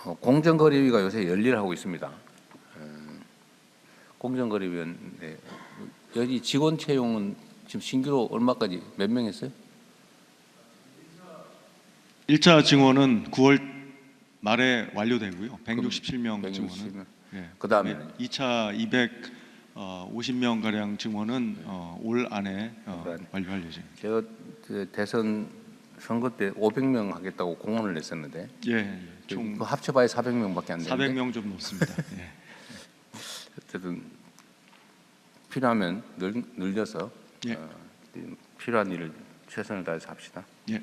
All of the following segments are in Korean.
공정거래위가 요새 열일하고 있습니다. 공정거래위원회 여기 직원 채용은 지금 신규로 얼마까지 몇 명 했어요? 1차 증원은 9월 말에 완료되고요. 167명 증원은. 예. 그다음에 2차 250명 가량 증원은 올 안에 완료할 예정입니다. 제가 대선 선거 때 500명 하겠다고 공언을 했었는데 총 합쳐봐야 400명밖에 안 되는데 400명 좀 넘습니다. 예. 어쨌든 필요하면 늘려서 필요한 일을 최선을 다해서 합시다. 예.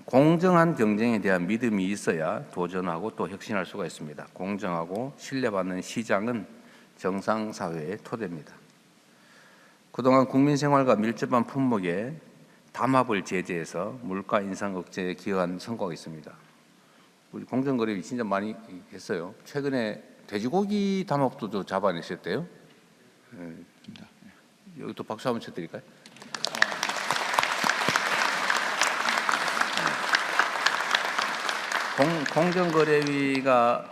공정한 경쟁에 대한 믿음이 있어야 도전하고 또 혁신할 수가 있습니다. 공정하고 신뢰받는 시장은 정상사회의 토대입니다. 그동안 국민 생활과 밀접한 품목에 담합을 제재해서 물가 인상 억제에 기여한 성과가 있습니다. 우리 공정거래위 진짜 많이 했어요. 최근에 돼지고기 담합도 잡아내셨대요. 여기 또 박수 한번 쳐드릴까요? 공정거래위가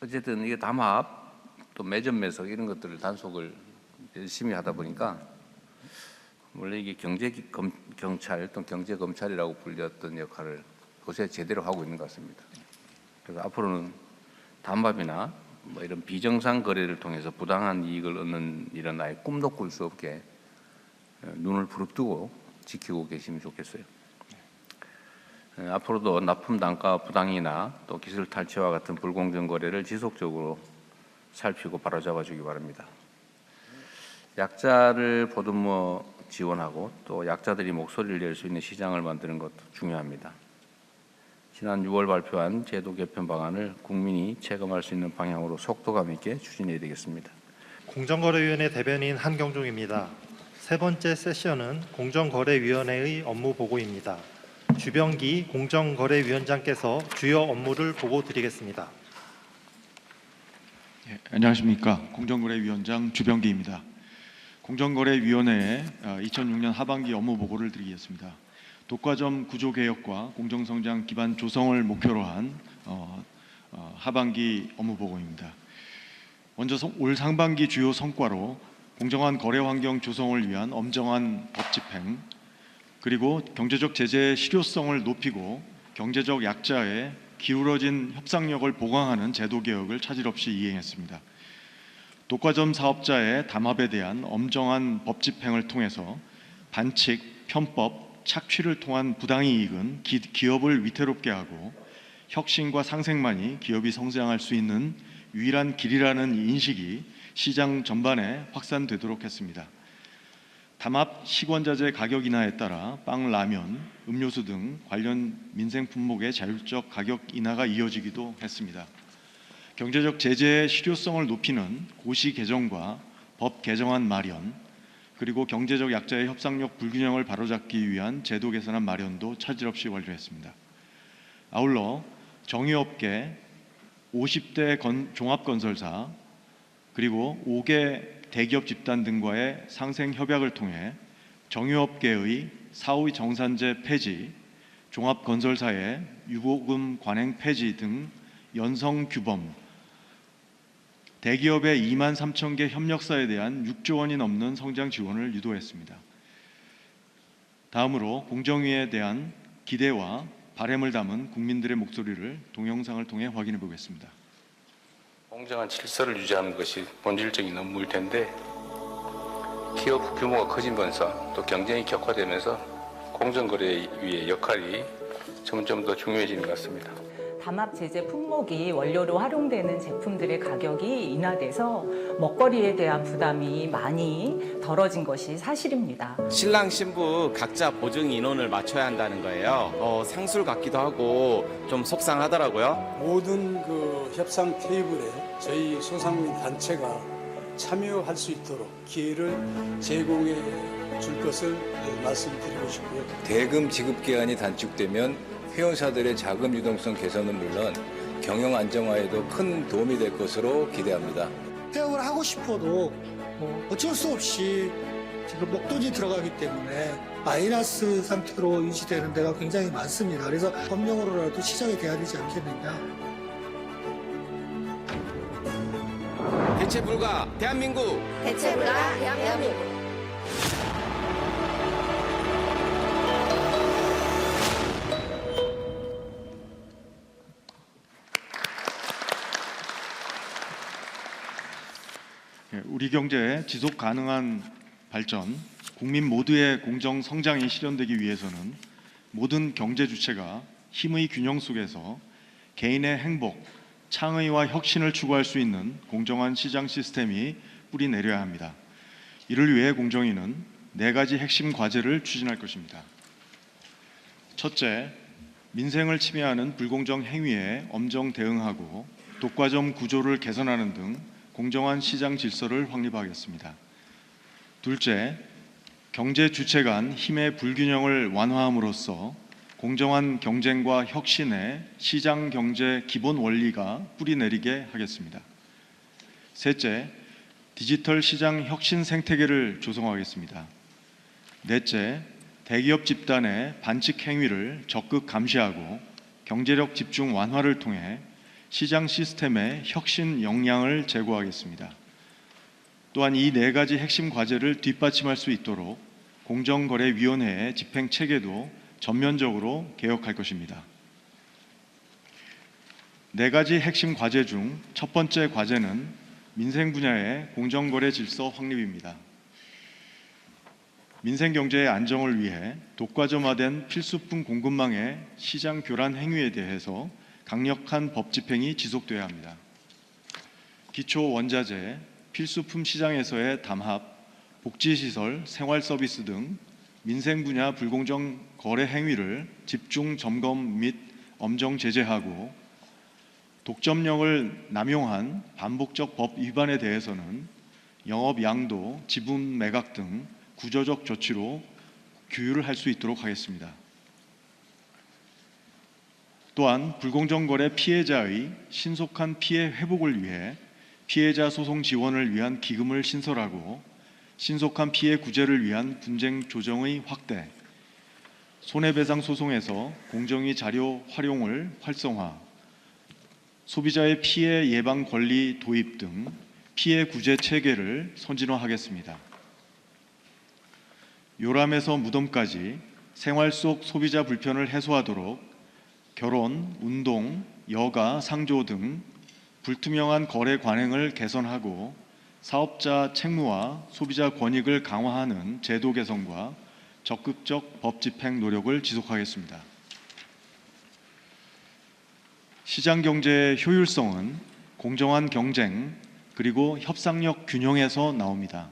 어쨌든 이게 담합 또 매점 매석 이런 것들을 단속을 열심히 하다 보니까 원래 이게 경찰 또 경제검찰이라고 불렸던 역할을 요새 제대로 하고 있는 것 같습니다. 그래서 앞으로는 담합이나 뭐 이런 비정상 거래를 통해서 부당한 이익을 얻는 일은 아예 꿈도 꿀 수 없게 눈을 부릅뜨고 지키고 계시면 좋겠어요. 앞으로도 납품 단가 부당이나 또 기술 탈취와 같은 불공정 거래를 지속적으로 살피고 바로잡아 주기 바랍니다. 약자를 보듬어 지원하고 또 약자들이 목소리를 낼 수 있는 시장을 만드는 것도 중요합니다. 지난 6월 발표한 제도 개편 방안을 국민이 체감할 수 있는 방향으로 속도감 있게 추진해야 되겠습니다. 공정거래위원회 대변인 한경종입니다. 세 번째 세션은 공정거래위원회의 업무 보고입니다. 주병기 공정거래위원장께서 주요 업무를 보고 드리겠습니다. 안녕하십니까. 공정거래위원장 주병기입니다. 공정거래위원회에 2006년 하반기 업무 보고를 드리겠습니다. 독과점 구조 개혁과 공정성장 기반 조성을 목표로 한 하반기 업무 보고입니다. 먼저 올 상반기 주요 성과로 공정한 거래 환경 조성을 위한 엄정한 법 집행, 그리고 경제적 제재의 실효성을 높이고 경제적 약자의 기울어진 협상력을 보강하는 제도 개혁을 차질 없이 이행했습니다. 독과점 사업자의 담합에 대한 엄정한 법 집행을 통해서 반칙, 편법, 착취를 통한 부당이익은 기업을 위태롭게 하고 혁신과 상생만이 기업이 성장할 수 있는 유일한 길이라는 인식이 시장 전반에 확산되도록 했습니다. 담합 식원자재 가격 인하에 따라 빵, 라면, 음료수 등 관련 민생 품목의 자율적 가격 인하가 이어지기도 했습니다. 경제적 제재의 실효성을 높이는 고시 개정과 법 개정안 마련, 그리고 경제적 약자의 협상력 불균형을 바로잡기 위한 제도 개선안 마련도 차질 없이 완료했습니다. 아울러 정유업계 50대 종합건설사 그리고 5개 대기업 집단 등과의 상생 협약을 통해 정유업계의 사후의 정산제 폐지, 종합건설사의 유보금 관행 폐지 등 연성 규범, 대기업의 2만 3천 개 협력사에 대한 6조 원이 넘는 성장 지원을 유도했습니다. 다음으로 공정위에 대한 기대와 바람을 담은 국민들의 목소리를 동영상을 통해 확인해 보겠습니다. 공정한 질서를 유지하는 것이 본질적인 업무일 텐데 기업 규모가 커지면서 또 경쟁이 격화되면서 공정거래위의 역할이 점점 더 중요해지는 것 같습니다. 담합 제재 품목이 원료로 활용되는 제품들의 가격이 인하돼서 먹거리에 대한 부담이 많이 덜어진 것이 사실입니다. 신랑 신부 각자 보증 인원을 맞춰야 한다는 거예요. 상술 같기도 하고 좀 속상하더라고요. 모든 그 협상 테이블에 저희 소상공인 단체가 참여할 수 있도록 기회를 제공해 줄 것을 말씀드리고 싶고요. 대금 지급 기한이 단축되면 회원사들의 자금 유동성 개선은 물론 경영 안정화에도 큰 도움이 될 것으로 기대합니다. 폐업을 하고 싶어도 어쩔 수 없이 지금 목돈이 들어가기 때문에 마이너스 상태로 유지되는 데가 굉장히 많습니다. 그래서 법령으로라도 시정이 돼야 되지 않겠느냐. 대체 불가 대한민국. 대체 불가 대한민국. 우리 경제의 지속 가능한 발전, 국민 모두의 공정 성장이 실현되기 위해서는 모든 경제 주체가 힘의 균형 속에서 개인의 행복, 창의와 혁신을 추구할 수 있는 공정한 시장 시스템이 뿌리 내려야 합니다. 이를 위해 공정위는 4가지 핵심 과제를 추진할 것입니다. 첫째, 민생을 침해하는 불공정 행위에 엄정 대응하고 독과점 구조를 개선하는 등 공정한 시장 질서를 확립하겠습니다. 둘째, 경제 주체 간 힘의 불균형을 완화함으로써 공정한 경쟁과 혁신의 시장 경제 기본 원리가 뿌리 내리게 하겠습니다. 셋째, 디지털 시장 혁신 생태계를 조성하겠습니다. 넷째, 대기업 집단의 반칙 행위를 적극 감시하고 경제력 집중 완화를 통해 시장 시스템의 혁신 역량을 제고하겠습니다. 또한 이 4가지 핵심 과제를 뒷받침할 수 있도록 공정거래위원회의 집행 체계도 전면적으로 개혁할 것입니다. 4가지 핵심 과제 중 첫 번째 과제는 민생 분야의 공정거래 질서 확립입니다. 민생 경제의 안정을 위해 독과점화된 필수품 공급망의 시장 교란 행위에 대해서 강력한 법 집행이 지속돼야 합니다. 기초 원자재, 필수품 시장에서의 담합, 복지시설, 생활서비스 등 민생 분야 불공정 거래 행위를 집중 점검 및 엄정 제재하고 독점력을 남용한 반복적 법 위반에 대해서는 영업 양도, 지분 매각 등 구조적 조치로 규율을 할 수 있도록 하겠습니다. 또한 불공정 거래 피해자의 신속한 피해 회복을 위해 피해자 소송 지원을 위한 기금을 신설하고 신속한 피해 구제를 위한 분쟁 조정의 확대, 손해배상 소송에서 공정위 자료 활용을 활성화, 소비자의 피해 예방 권리 도입 등 피해 구제 체계를 선진화하겠습니다. 요람에서 무덤까지 생활 속 소비자 불편을 해소하도록 결혼, 운동, 여가, 상조 등 불투명한 거래 관행을 개선하고 사업자 책무와 소비자 권익을 강화하는 제도 개선과 적극적 법 집행 노력을 지속하겠습니다. 시장 경제의 효율성은 공정한 경쟁 그리고 협상력 균형에서 나옵니다.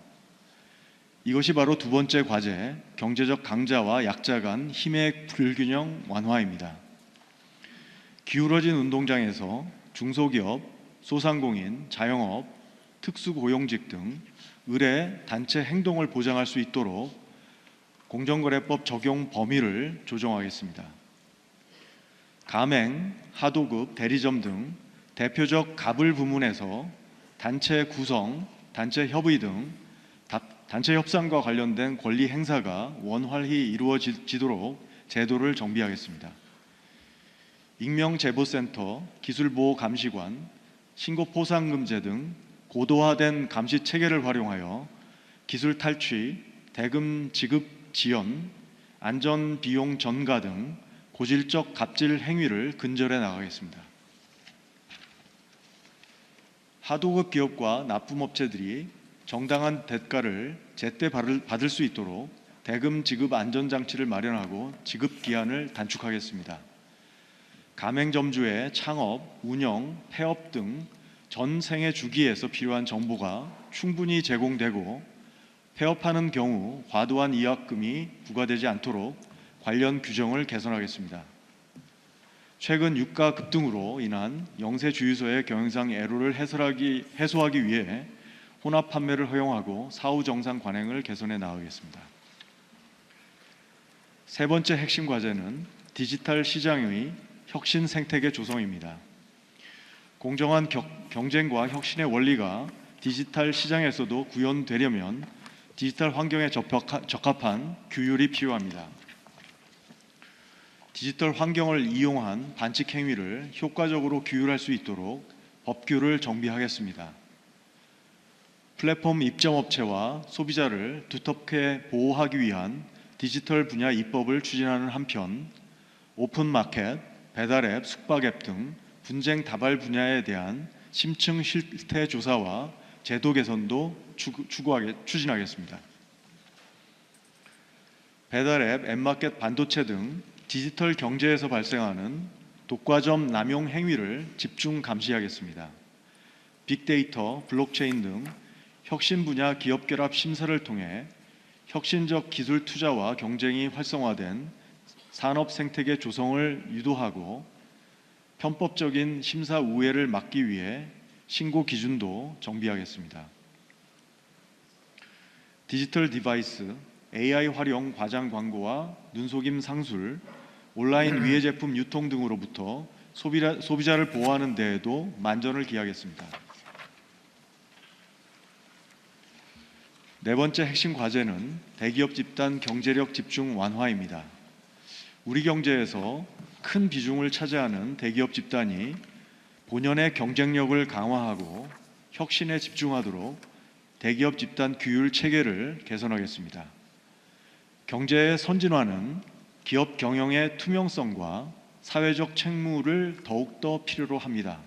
이것이 바로 두 번째 과제, 경제적 강자와 약자 간 힘의 불균형 완화입니다. 기울어진 운동장에서 중소기업, 소상공인, 자영업, 특수고용직 등 의뢰, 단체 행동을 보장할 수 있도록 공정거래법 적용 범위를 조정하겠습니다. 가맹, 하도급, 대리점 등 대표적 갑을 부문에서 단체 구성, 단체 협의 등 단체 협상과 관련된 권리 행사가 원활히 이루어지도록 제도를 정비하겠습니다. 익명제보센터, 기술보호감시관, 신고포상금제 등 고도화된 감시 체계를 활용하여 기술 탈취, 대금 지급 지연, 안전비용 전가 등 고질적 갑질 행위를 근절해 나가겠습니다. 하도급 기업과 납품업체들이 정당한 대가를 제때 받을 수 있도록 대금 지급 안전장치를 마련하고 지급 기한을 단축하겠습니다. 가맹점주의 창업, 운영, 폐업 등 전 생애 주기에서 필요한 정보가 충분히 제공되고 폐업하는 경우 과도한 이학금이 부과되지 않도록 관련 규정을 개선하겠습니다. 최근 유가 급등으로 인한 영세주유소의 경영상 애로를 해소하기 위해 혼합 판매를 허용하고 사후 정상 관행을 개선해 나가겠습니다. 세 번째 핵심 과제는 디지털 시장의 혁신 생태계 조성입니다. 공정한 경쟁과 혁신의 원리가 디지털 시장에서도 구현되려면 디지털 환경에 적합한 규율이 필요합니다. 디지털 환경을 이용한 반칙 행위를 효과적으로 규율할 수 있도록 법규를 정비하겠습니다. 플랫폼 입점업체와 소비자를 두텁게 보호하기 위한 디지털 분야 입법을 추진하는 한편 오픈마켓, 배달앱, 숙박앱 등 분쟁 다발 분야에 대한 심층 실태 조사와 제도 개선도 추진하겠습니다. 배달앱, 앱마켓, 반도체 등 디지털 경제에서 발생하는 독과점 남용 행위를 집중 감시하겠습니다. 빅데이터, 블록체인 등 혁신 분야 기업 결합 심사를 통해 혁신적 기술 투자와 경쟁이 활성화된 산업 생태계 조성을 유도하고 편법적인 심사 우회를 막기 위해 신고 기준도 정비하겠습니다. 디지털 디바이스, AI 활용 과장 광고와 눈속임 상술, 온라인 위해 제품 유통 등으로부터 소비자를 보호하는 데에도 만전을 기하겠습니다. 네 번째 핵심 과제는 대기업 집단 경제력 집중 완화입니다. 우리 경제에서 큰 비중을 차지하는 대기업 집단이 본연의 경쟁력을 강화하고 혁신에 집중하도록 대기업 집단 규율 체계를 개선하겠습니다. 경제의 선진화는 기업 경영의 투명성과 사회적 책무를 더욱더 필요로 합니다.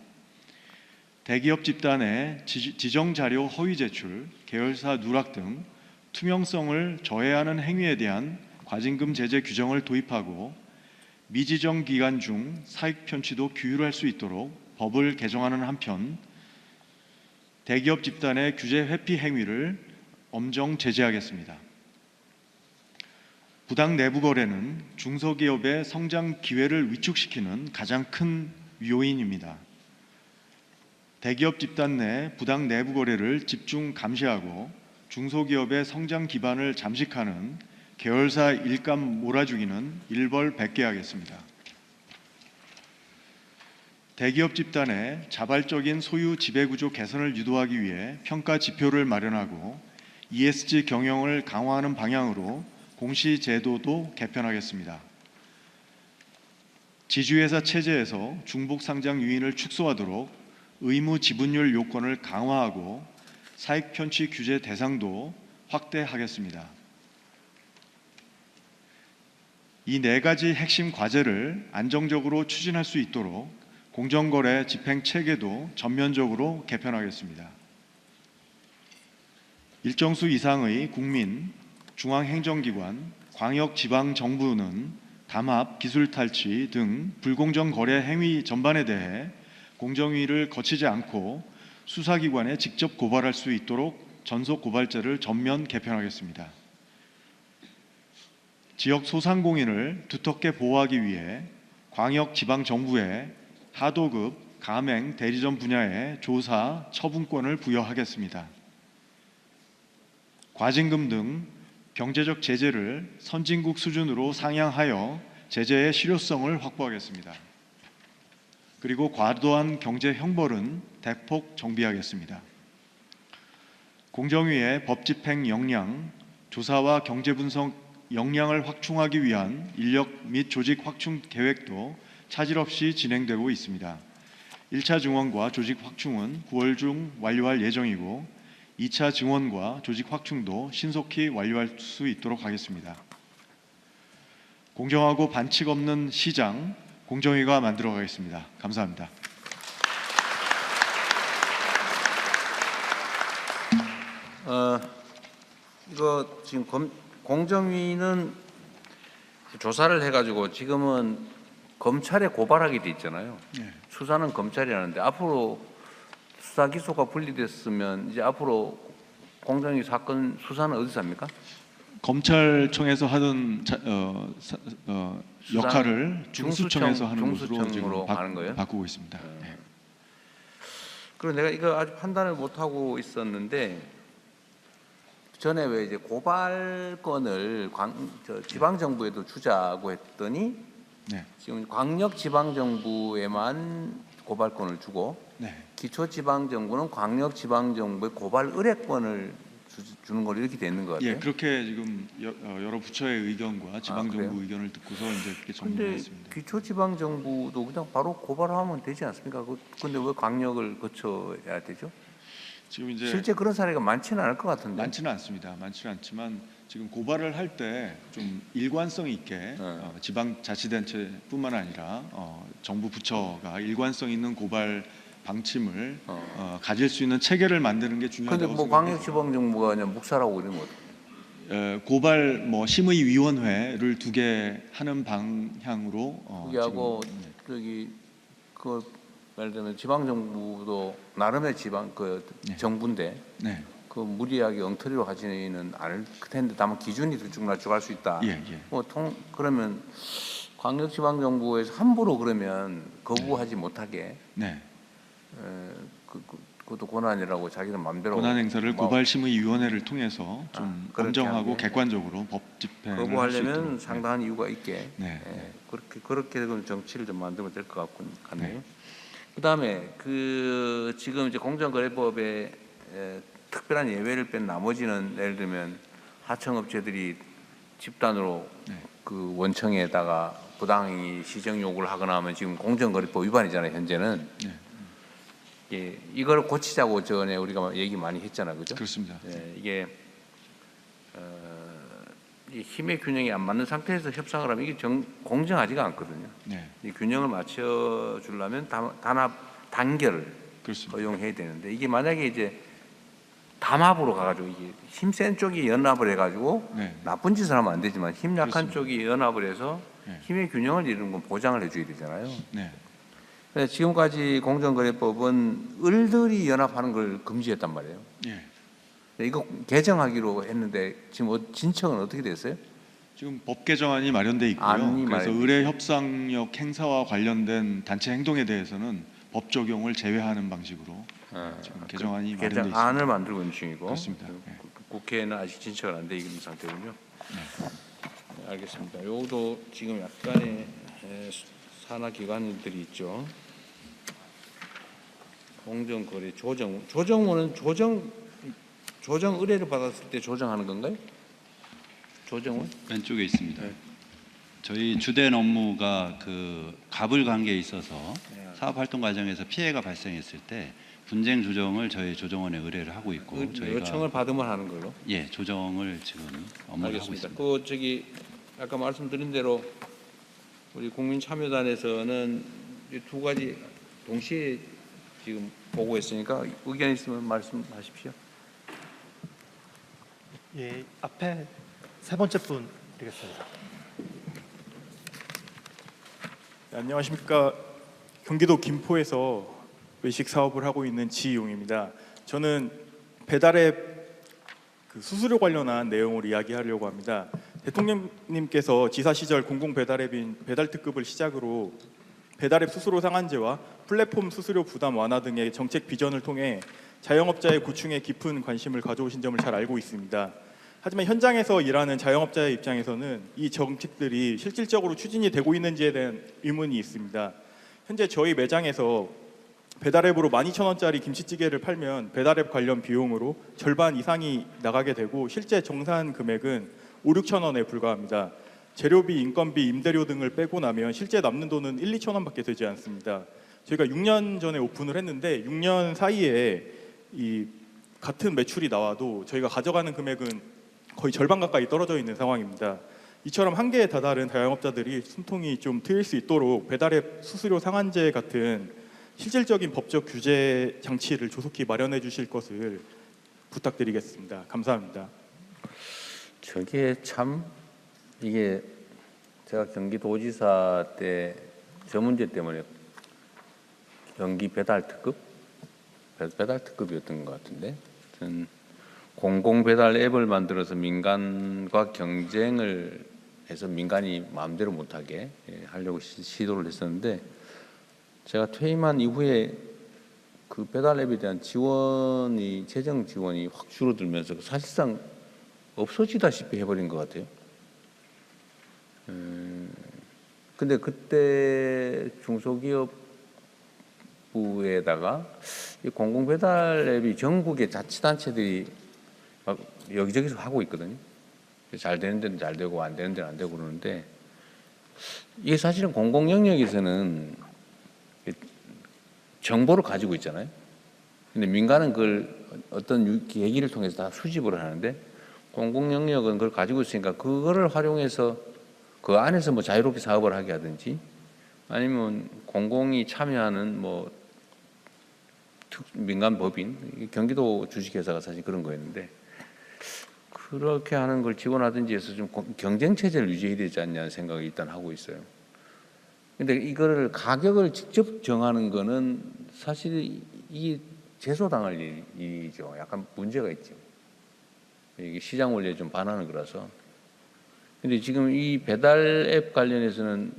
대기업 집단의 지정 자료 허위 제출, 계열사 누락 등 투명성을 저해하는 행위에 대한 과징금 제재 규정을 도입하고 미지정 기간 중 사익 편취도 규율할 수 있도록 법을 개정하는 한편 대기업 집단의 규제 회피 행위를 엄정 제재하겠습니다. 부당 내부 거래는 중소기업의 성장 기회를 위축시키는 가장 큰 요인입니다. 대기업 집단 내 부당 내부 거래를 집중 감시하고 중소기업의 성장 기반을 잠식하는 계열사 일감 몰아주기는 일벌백계하겠습니다. 대기업 집단의 자발적인 소유 지배구조 개선을 유도하기 위해 평가 지표를 마련하고 ESG 경영을 강화하는 방향으로 공시제도도 개편하겠습니다. 지주회사 체제에서 중복 상장 유인을 축소하도록 의무 지분율 요건을 강화하고 사익 편취 규제 대상도 확대하겠습니다. 이 네 가지 핵심 과제를 안정적으로 추진할 수 있도록 공정거래 집행 체계도 전면적으로 개편하겠습니다. 일정 수 이상의 국민, 중앙행정기관, 광역지방정부는 담합, 기술탈취 등 불공정 거래 행위 전반에 대해 공정위를 거치지 않고 수사기관에 직접 고발할 수 있도록 전속고발제를 전면 개편하겠습니다. 지역 소상공인을 두텁게 보호하기 위해 광역지방정부에 하도급, 가맹, 대리점 분야의 조사, 처분권을 부여하겠습니다. 과징금 등 경제적 제재를 선진국 수준으로 상향하여 제재의 실효성을 확보하겠습니다. 그리고 과도한 경제 형벌은 대폭 정비하겠습니다. 공정위의 법 집행 역량, 조사와 경제 분석 역량을 확충하기 위한 인력 및 조직 확충 계획도 차질 없이 진행되고 있습니다. 1차 증원과 조직 확충은 9월 중 완료할 예정이고 2차 증원과 조직 확충도 신속히 완료할 수 있도록 하겠습니다. 공정하고 반칙 없는 시장, 공정위가 만들어 가겠습니다. 감사합니다. 이거 지금 공정위는 조사를 해가지고 지금은 검찰에 고발하게 돼 있잖아요. 네. 수사는 검찰이 하는데 앞으로 수사 기소가 분리됐으면 이제 앞으로 공정위 사건 수사는 어디서 합니까? 검찰청에서 하던 역할을 중수청에서 하는 것으로 중수청으로 지금 가는 거예요? 바꾸고 있습니다. 네. 그리고 내가 이거 아직 판단을 못 하고 있었는데 전에 왜 이제 고발권을 지방 정부에도 주자고 했더니 네. 지금 광역 지방 정부에만 고발권을 주고 네. 기초 지방 정부는 광역 지방 정부의 고발 의뢰권을 주는 걸 이렇게 돼 있는 것 같아요. 예, 그렇게 지금 여러 부처의 의견과 지방정부 그래요? 의견을 듣고서 이제 그렇게 근데 정리했습니다. 기초지방정부도 그냥 바로 고발하면 되지 않습니까? 근데 왜 강력을 거쳐야 되죠? 지금 이제 실제 그런 사례가 많지는 않을 것 같은데. 많지는 않습니다. 많지는 않지만 지금 고발을 할 때 좀 일관성 있게 지방자치단체뿐만 아니라 정부 부처가 일관성 있는 고발 방침을 가질 수 있는 체계를 만드는 게 근데 중요하다고 뭐 생각합니다. 광역지방정부가 그냥 묵살하고 이러면 어떡해요? 고발 심의위원회를 두게 하는 방향으로 그게 하고 저기 그 예를 들면 지방정부도 나름의 네. 정부인데 네, 그 무리하게 엉터리로 하지는 않을 텐데 다만 기준이 들쭉날쭉할 수 있다. 예, 예. 그러면 광역지방정부에서 함부로 그러면 거부하지 못하게 네. 그것도 권한이라고 자기는 마음대로 권한 행사를 뭐 고발심의위원회를 통해서 좀 그렇게 검정하고 하는 게. 객관적으로 법 집행을 할수 거부하려면 있도록. 상당한 이유가 있게 네. 그렇게 그럼 정치를 좀 만들면 될 것 같네요. 네. 그다음에 지금 이제 공정거래법에 특별한 예외를 뺀 나머지는 예를 들면 하청업체들이 집단으로 네. 그 원청에다가 부당히 시정 요구를 하거나 하면 지금 공정거래법 위반이잖아요. 현재는 예, 이걸 고치자고 전에 우리가 얘기 많이 했잖아요, 그죠? 그렇습니다. 예, 이게 이 힘의 균형이 안 맞는 상태에서 협상을 하면 이게 공정하지가 않거든요. 네, 이 균형을 맞춰 주려면 단결을 그렇습니다. 허용해야 되는데 이게 만약에 이제 담합으로 가가지고 이게 힘센 쪽이 연합을 해가지고 네. 나쁜 짓을 하면 안 되지만 힘 약한 그렇습니다. 쪽이 연합을 해서 네. 힘의 균형을 이루는 건 보장을 해줘야 되잖아요. 네, 그래서 지금까지 공정거래법은 을들이 연합하는 걸 금지했단 말이에요. 예. 이거 개정하기로 했는데 지금 진척은 어떻게 됐어요? 지금 법 개정안이 마련돼 있고요. 안이 그래서 마련돼 의뢰 협상력 행사와 관련된 단체 행동에 대해서는 법 적용을 제외하는 방식으로 지금 개정안이 마련돼 있습니다. 개정안을 만들고 있는 중이고 그렇습니다. 네. 국회에는 아직 진척은 안 돼 있는 상태군요. 네. 네, 알겠습니다. 요것도 지금 약간의 산하 기관들이 있죠. 공정거래 조정원은 조정 의뢰를 받았을 때 조정하는 건가요? 조정원? 왼쪽에 있습니다. 네. 저희 주된 업무가 그 갑을 관계에 있어서 네. 사업 활동 과정에서 피해가 발생했을 때 분쟁 조정을 저희 조정원에 의뢰를 하고 있고 저희가 요청을 받으면 하는 걸로. 예 조정을 지금 업무를 하고 알겠습니다. 있습니다. 아까 말씀드린 대로 우리 국민참여단에서는 이 두 가지 동시에 지금 보고했으니까 의견 있으면 말씀하십시오. 예, 앞에 세 번째 분 드리겠습니다. 네, 안녕하십니까. 경기도 김포에서 외식 사업을 하고 있는 지용입니다. 저는 배달앱 수수료 관련한 내용을 이야기하려고 합니다. 대통령님께서 지사 시절 공공 배달앱인 배달특급을 시작으로 배달앱 수수료 상한제와 플랫폼 수수료 부담 완화 등의 정책 비전을 통해 자영업자의 고충에 깊은 관심을 가져오신 점을 잘 알고 있습니다. 하지만 현장에서 일하는 자영업자의 입장에서는 이 정책들이 실질적으로 추진이 되고 있는지에 대한 의문이 있습니다. 현재 저희 매장에서 배달앱으로 12,000원짜리 김치찌개를 팔면 배달앱 관련 비용으로 절반 이상이 나가게 되고 실제 정산 금액은 5,000~6,000원에 불과합니다. 재료비, 인건비, 임대료 등을 빼고 나면 실제 남는 돈은 1~2,000원밖에 되지 않습니다. 저희가 6년 전에 오픈을 했는데 6년 사이에 이 같은 매출이 나와도 저희가 가져가는 금액은 거의 절반 가까이 떨어져 있는 상황입니다. 이처럼 한계에 다다른 자영업자들이 숨통이 좀 트일 수 있도록 배달앱 수수료 상한제 같은 실질적인 법적 규제 장치를 조속히 마련해 주실 것을 부탁드리겠습니다. 감사합니다. 저게 참 이게 제가 경기도지사 때 저 문제 때문에 경기 배달특급이었던 것 같은데 공공 배달 앱을 만들어서 민간과 경쟁을 해서 민간이 마음대로 못하게 하려고 시도를 했었는데 제가 퇴임한 이후에 그 배달 앱에 대한 재정 지원이 확 줄어들면서 사실상 없어지다시피 해버린 것 같아요. 근데 그때 중소기업부에다가 이 공공 배달 앱이 전국의 자치단체들이 막 여기저기서 하고 있거든요. 잘 되는 데는 잘 되고 안 되는 데는 안 되고 그러는데 이게 사실은 공공 영역에서는 정보를 가지고 있잖아요. 근데 민간은 그걸 어떤 계기를 통해서 다 수집을 하는데 공공 영역은 그걸 가지고 있으니까 그거를 활용해서 그 안에서 뭐 자유롭게 사업을 하게 하든지 아니면 공공이 참여하는 뭐 민간 법인 경기도 주식회사가 사실 그런 거였는데 그렇게 하는 걸 지원하든지 해서 좀 경쟁 체제를 유지해야 되지 않냐는 생각을 일단 하고 있어요. 근데 이거를 가격을 직접 정하는 거는 사실 이게 제소당할 일이죠. 약간 문제가 있죠. 이게 시장 원리에 좀 반하는 거라서. 근데 지금 이 배달 앱 관련해서는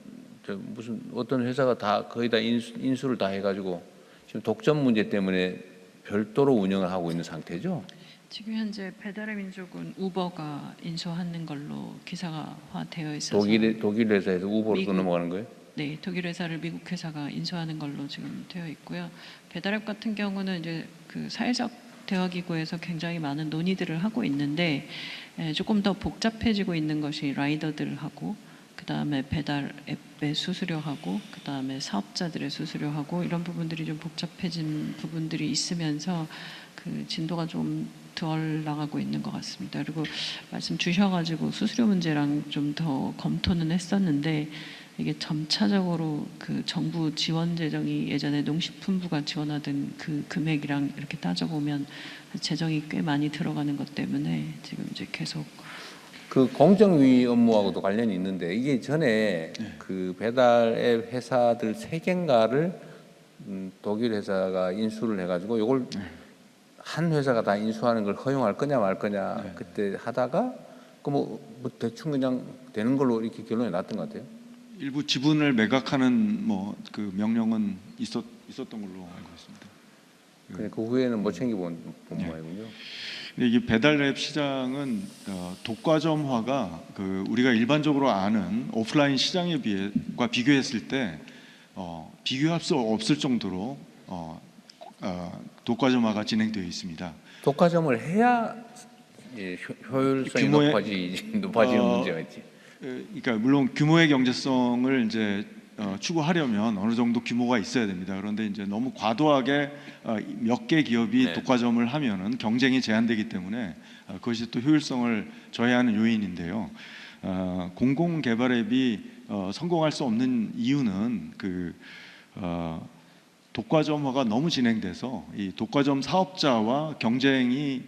무슨 어떤 회사가 다 거의 다 인수를 다 해가지고 지금 독점 문제 때문에 별도로 운영을 하고 있는 상태죠. 지금 현재 배달의 민족은 우버가 인수하는 걸로 기사화되어 있어서 독일 회사에서 우버로 넘어가는 거예요? 네, 독일 회사를 미국 회사가 인수하는 걸로 지금 되어 있고요. 배달앱 같은 경우는 이제 그 사회적 대화기구에서 굉장히 많은 논의들을 하고 있는데 조금 더 복잡해지고 있는 것이 라이더들하고 그 다음에 배달 앱의 수수료하고 그 다음에 사업자들의 수수료하고 이런 부분들이 좀 복잡해진 부분들이 있으면서 그 진도가 좀 덜 나가고 있는 것 같습니다. 그리고 말씀 주셔가지고 수수료 문제랑 좀 더 검토는 했었는데 이게 점차적으로 그 정부 지원 재정이 예전에 농식품부가 지원하던 그 금액이랑 이렇게 따져보면 재정이 꽤 많이 들어가는 것 때문에 지금 이제 계속 그 공정위 업무하고도 관련이 있는데 이게 전에 그 배달 앱 회사들 3개인가를 독일 회사가 인수를 해가지고 이걸 한 회사가 다 인수하는 걸 허용할 거냐 말 거냐 그때 하다가 그 뭐 대충 그냥 되는 걸로 이렇게 결론이 났던 것 같아요. 일부 지분을 매각하는 뭐 그 명령은 있었던 걸로 알고 있습니다. 근데 그 후에는 못 챙겨본 모양이군요. 근데 이게 배달앱 시장은 독과점화가 그 우리가 일반적으로 아는 오프라인 시장에 비교했을 때 비교할 수 없을 정도로 독과점화가 진행되어 있습니다. 독과점을 해야 효율성이 높아지는 문제가 있지. 그러니까 물론 규모의 경제성을 이제 추구하려면 어느 정도 규모가 있어야 됩니다. 그런데 이제 너무 과도하게 몇 개 기업이 독과점을 하면은 경쟁이 제한되기 때문에 그것이 또 효율성을 저해하는 요인인데요. 공공 개발 앱이 성공할 수 없는 이유는 그 독과점화가 너무 진행돼서 이 독과점 사업자와 경쟁이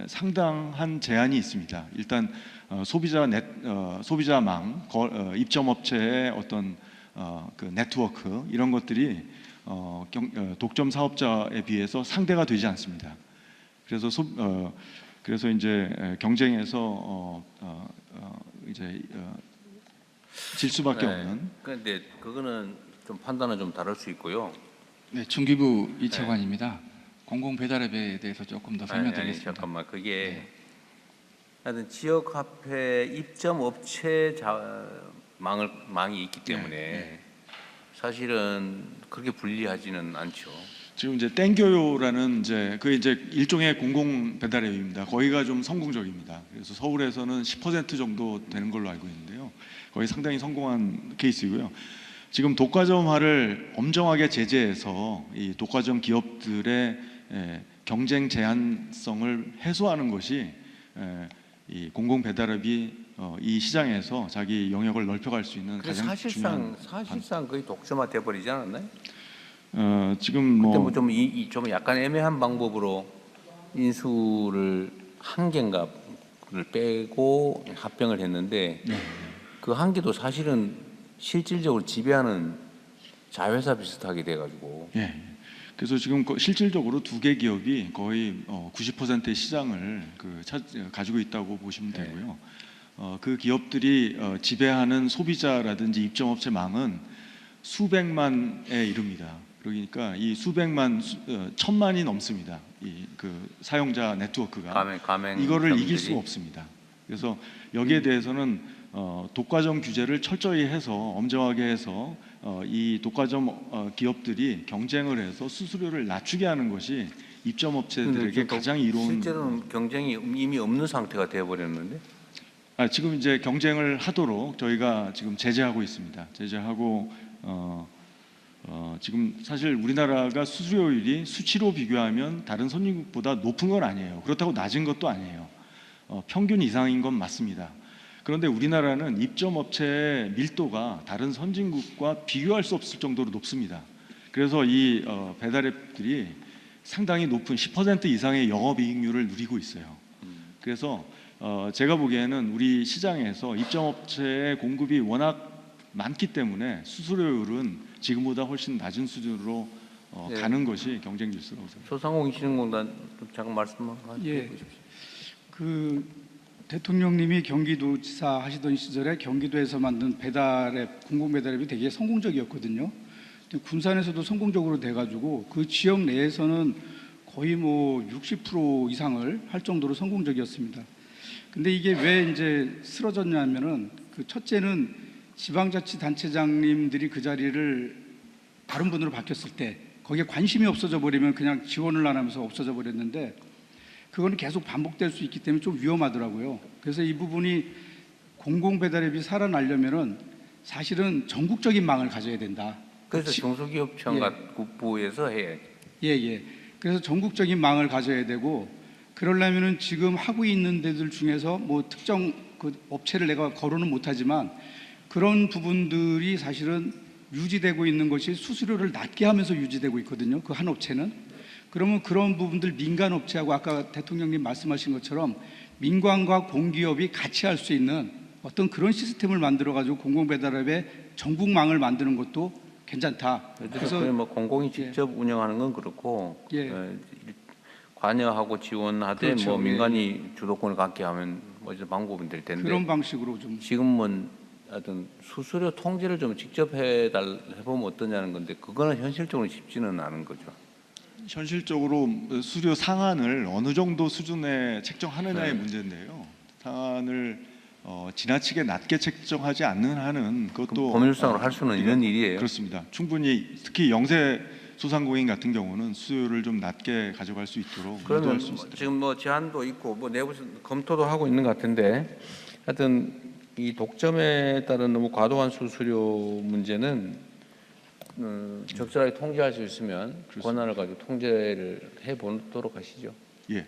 상당한 제한이 있습니다. 일단 소비자망, 입점업체의 어떤 그 네트워크 이런 것들이 독점 사업자에 비해서 상대가 되지 않습니다. 그래서 이제 경쟁에서 이제 질 수밖에 없는. 그런데 그거는 좀 판단은 좀 다를 수 있고요. 네, 중기부 이차관입니다. 공공 배달앱에 대해서 조금 더 설명드리겠습니다. 잠깐만 그게 하여튼 지역 화폐 입점 업체 망이 있기 때문에 사실은 그렇게 불리하지는 않죠. 지금 이제 땡겨요라는 그 일종의 공공 배달앱입니다. 거기가 좀 성공적입니다. 그래서 서울에서는 10% 정도 되는 걸로 알고 있는데요. 거기 상당히 성공한 케이스이고요. 지금 독과점화를 엄정하게 제재해서 이 독과점 기업들의 경쟁 제한성을 해소하는 것이 이 공공 배달앱이 이 시장에서 자기 영역을 넓혀갈 수 있는 가장 중요한 사실상 거의 독점화 돼 버리지 않았나요? 지금 뭐 좀 약간 애매한 방법으로 인수를 한 개인가를 빼고 합병을 했는데 그 한 개도 사실은 실질적으로 지배하는 자회사 비슷하게 돼가지고. 그래서 지금 실질적으로 2개 기업이 거의 90%의 시장을 가지고 있다고 보시면 되고요. 그 기업들이 지배하는 소비자라든지 입점업체 망은 수백만에 이릅니다. 그러니까 이 수백만, 1000만이 넘습니다. 이 그 사용자 네트워크가 가맹 이거를 이길 수가 없습니다. 그래서 여기에 대해서는 독과점 규제를 철저히 해서 엄정하게 해서 이 독과점 기업들이 경쟁을 해서 수수료를 낮추게 하는 것이 입점업체들에게 가장 이로운. 실제로는 경쟁이 이미 없는 상태가 되어버렸는데. 지금 이제 경쟁을 하도록 저희가 지금 제재하고 있습니다. 제재하고 지금 사실 우리나라가 수수료율이 수치로 비교하면 다른 선진국보다 높은 건 아니에요. 그렇다고 낮은 것도 아니에요. 평균 이상인 건 맞습니다. 그런데 우리나라는 입점업체의 밀도가 다른 선진국과 비교할 수 없을 정도로 높습니다. 그래서 이 배달앱들이 상당히 높은 10% 이상의 영업이익률을 누리고 있어요. 그래서 제가 보기에는 우리 시장에서 입점업체의 공급이 워낙 많기 때문에 수수료율은 지금보다 훨씬 낮은 수준으로 가는 것이 경쟁 질서라고 생각합니다. 소상공인 신흥공단 잠깐 말씀만 해주십시오. 그 대통령님이 경기도지사 하시던 시절에 경기도에서 만든 배달앱, 공공배달앱이 되게 성공적이었거든요. 군산에서도 성공적으로 돼가지고 그 지역 내에서는 거의 뭐 60% 이상을 할 정도로 성공적이었습니다. 근데 이게 왜 이제 쓰러졌냐면은 그 첫째는 지방자치단체장님들이 그 자리를 다른 분으로 바뀌었을 때 거기에 관심이 없어져 버리면 그냥 지원을 안 하면서 없어져 버렸는데 그거는 계속 반복될 수 있기 때문에 좀 위험하더라고요. 그래서 이 부분이 공공배달앱이 살아나려면은 사실은 전국적인 망을 가져야 된다. 그래서 중소기업청과 국부에서 해야지. 예. 그래서 전국적인 망을 가져야 되고 그러려면은 지금 하고 있는 데들 중에서 뭐 특정 그 업체를 내가 거론은 못하지만 그런 부분들이 사실은 유지되고 있는 것이 수수료를 낮게 하면서 유지되고 있거든요. 그 한 업체는. 그러면 그런 부분들 민간 업체하고 아까 대통령님 말씀하신 것처럼 민간과 공기업이 같이 할 수 있는 어떤 그런 시스템을 만들어 가지고 공공배달앱의 전국망을 만드는 것도 괜찮다. 그래서 뭐 공공이 직접 운영하는 건 그렇고 관여하고 지원하되 그렇죠. 뭐 민간이 주도권을 갖게 하면 뭐 이제 방법은 될 텐데 그런 방식으로 좀 지금은 하여튼 수수료 통제를 좀 직접 해보면 어떠냐는 건데 그거는 현실적으로 쉽지는 않은 거죠. 현실적으로 수수료 상한을 어느 정도 수준에 책정하느냐의 문제인데요. 상한을 지나치게 낮게 책정하지 않는 한은 그것도 법률상으로 할 수는 있는 일이에요. 그렇습니다. 충분히 특히 영세 소상공인 같은 경우는 수요를 좀 낮게 가져갈 수 있도록 그러면 유도할 수 있습니다. 지금 뭐 제안도 있고 뭐 내부에서 검토도 하고 있는 것 같은데 하여튼 이 독점에 따른 너무 과도한 수수료 문제는 적절하게 통제할 수 있으면 권한을 가지고 통제를 해보도록 하시죠. 예.